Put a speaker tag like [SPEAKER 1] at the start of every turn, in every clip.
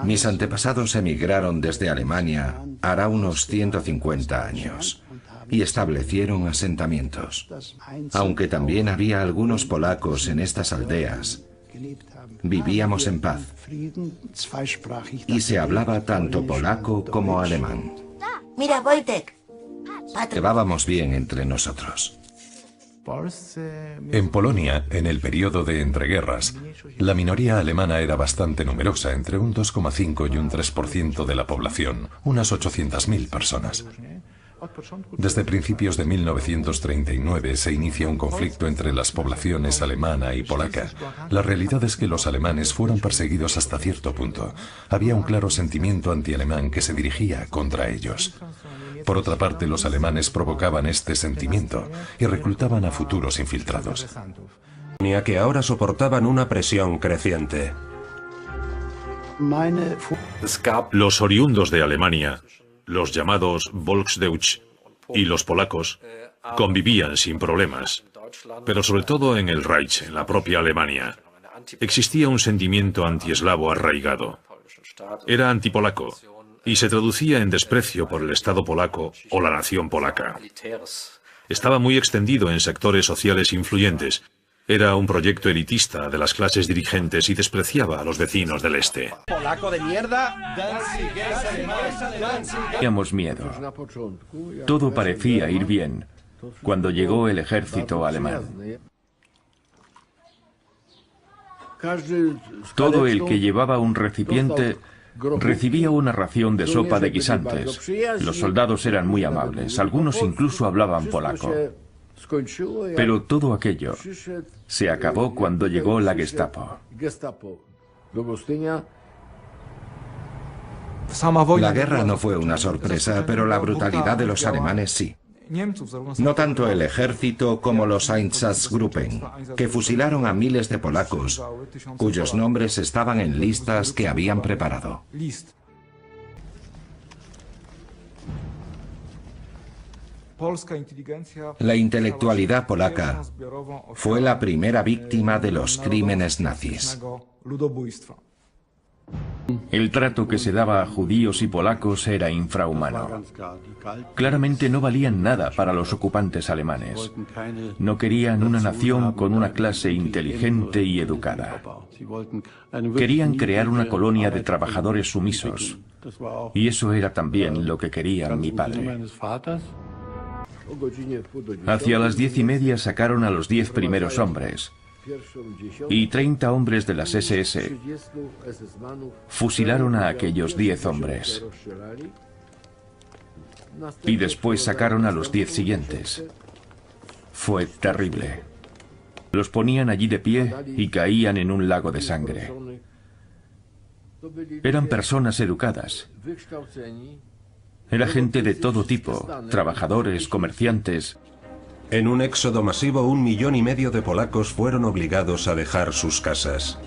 [SPEAKER 1] Mis antepasados emigraron desde Alemania hará unos 150 años y establecieron asentamientos. Aunque también había algunos polacos en estas aldeas, vivíamos en paz y se hablaba tanto polaco como alemán.
[SPEAKER 2] Mira, Wojtek.
[SPEAKER 1] Llevábamos bien entre nosotros.
[SPEAKER 3] En Polonia, en el periodo de entreguerras, la minoría alemana era bastante numerosa, entre un 2,5 y un 3% de la población, unas 800.000 personas. Desde principios de 1939 se inicia un conflicto entre las poblaciones alemana y polaca. La realidad es que los alemanes fueron perseguidos hasta cierto punto. Había un claro sentimiento antialemán que se dirigía contra ellos. Por otra parte, los alemanes provocaban este sentimiento y reclutaban a futuros infiltrados.
[SPEAKER 4] Que ahora soportaban una presión creciente.
[SPEAKER 5] Los oriundos de Alemania, los llamados Volksdeutsch, y los polacos convivían sin problemas, pero sobre todo en el Reich, en la propia Alemania, existía un sentimiento antieslavo arraigado. Era antipolaco y se traducía en desprecio por el Estado polaco o la nación polaca. Estaba muy extendido en sectores sociales influyentes. Era un proyecto elitista de las clases dirigentes y despreciaba a los vecinos del este.
[SPEAKER 6] ¡Polaco de mierda!
[SPEAKER 7] Teníamos miedo. Todo parecía ir bien cuando llegó el ejército alemán. Todo el que llevaba un recipiente recibía una ración de sopa de guisantes. Los soldados eran muy amables, algunos incluso hablaban polaco. Pero todo aquello se acabó cuando llegó la Gestapo.
[SPEAKER 1] La guerra no fue una sorpresa, pero la brutalidad de los alemanes sí. No tanto el ejército como los Einsatzgruppen, que fusilaron a miles de polacos, cuyos nombres estaban en listas que habían preparado. La intelectualidad polaca fue la primera víctima de los crímenes nazis.
[SPEAKER 7] El trato que se daba a judíos y polacos era infrahumano. Claramente no valían nada para los ocupantes alemanes. No querían una nación con una clase inteligente y educada. Querían crear una colonia de trabajadores sumisos. Y eso era también lo que quería mi padre. Hacia las 10:30 sacaron a los 10 primeros hombres. Y 30 hombres de las SS fusilaron a aquellos 10 hombres. Y después sacaron a los 10 siguientes. Fue terrible. Los ponían allí de pie y caían en un lago de sangre. Eran personas educadas. Era gente de todo tipo, trabajadores, comerciantes.
[SPEAKER 4] En un éxodo masivo, 1,5 millones de polacos fueron obligados a dejar sus casas.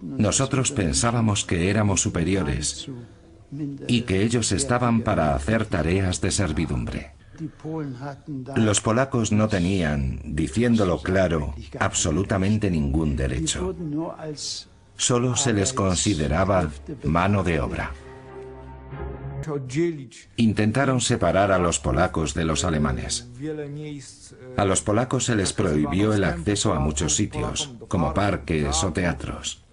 [SPEAKER 1] Nosotros pensábamos que éramos superiores y que ellos estaban para hacer tareas de servidumbre. Los polacos no tenían, diciéndolo claro, absolutamente ningún derecho. Solo se les consideraba mano de obra. Intentaron separar a los polacos de los alemanes. A los polacos se les prohibió el acceso a muchos sitios, como parques o teatros.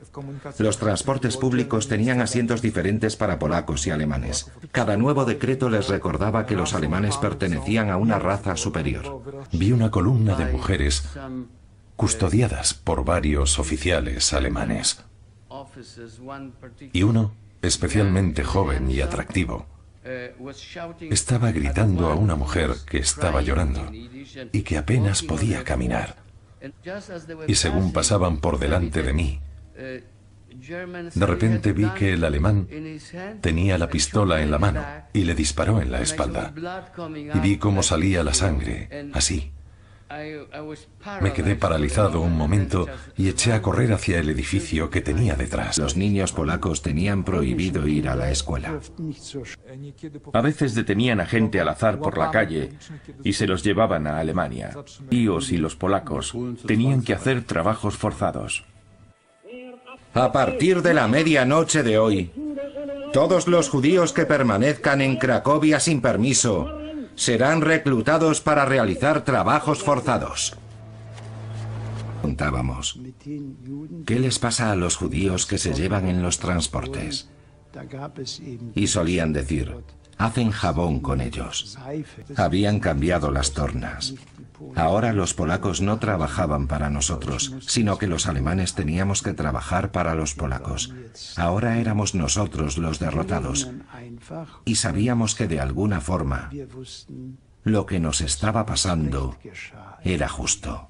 [SPEAKER 1] Los transportes públicos tenían asientos diferentes para polacos y alemanes. Cada nuevo decreto les recordaba que los alemanes pertenecían a una raza superior.
[SPEAKER 3] Vi una columna de mujeres custodiadas por varios oficiales alemanes. Y uno, especialmente joven y atractivo, estaba gritando a una mujer que estaba llorando y que apenas podía caminar. Y según pasaban por delante de mí, de repente vi que el alemán tenía la pistola en la mano y le disparó en la espalda. Y vi cómo salía la sangre, así. Me quedé paralizado un momento y eché a correr hacia el edificio que tenía detrás.
[SPEAKER 1] Los niños polacos tenían prohibido ir a la escuela.
[SPEAKER 7] A veces detenían a gente al azar por la calle y se los llevaban a Alemania. Los judíos y los polacos tenían que hacer trabajos forzados.
[SPEAKER 1] A partir de la medianoche de hoy, todos los judíos que permanezcan en Cracovia sin permiso serán reclutados para realizar trabajos forzados. Preguntábamos, ¿qué les pasa a los judíos que se llevan en los transportes? Y solían decir, hacen jabón con ellos. Habían cambiado las tornas. Ahora los polacos no trabajaban para nosotros, sino que los alemanes teníamos que trabajar para los polacos. Ahora éramos nosotros los derrotados. Y sabíamos que de alguna forma lo que nos estaba pasando era justo.